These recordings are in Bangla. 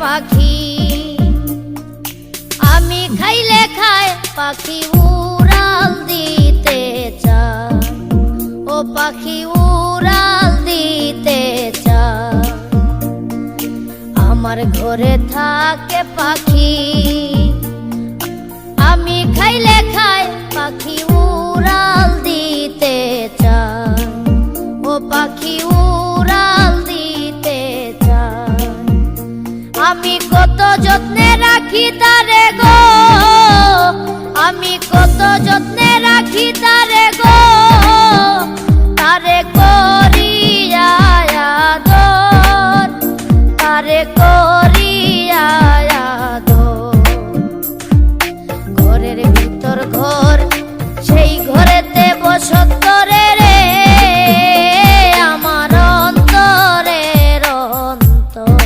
পাখি, আমি খাইলে খায় পাখি উড়াল দিতে চায়, ও পাখি উড়াল দিতে চায়। আমার ঘরে থাকে পাখি, আমি খাইলে খায় পাখি উড়াল দিতে চায়, ও পাখি উড়াল দিতে চায়। আমি কত যত্নে রাখি তারে গো, আমি কত যত্নে রাখি তারে গো, তারে করিয়া আদর, তারে করিয়া আদর। ঘরের ভিতর ঘর, সেই ঘরেতে বসত রে রে আমার অন্তরের অন্তর।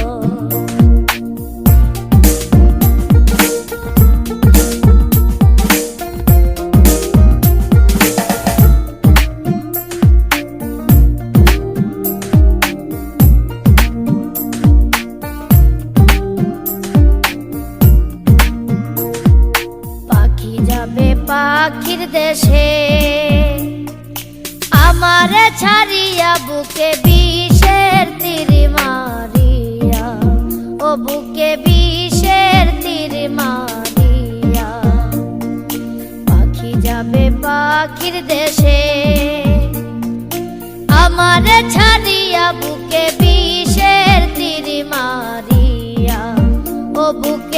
পাখি যাবে পাখির দেশে, আমারে ছাড়িয়া বুকে বিষের তীর মারিয়া, ও বুকে বিষের তীর মারিয়া। পাখি যাবে পাখির দেশে, আমারে ছাড়িয়া বুকে বিষের তীর মারিয়া, ও বুকে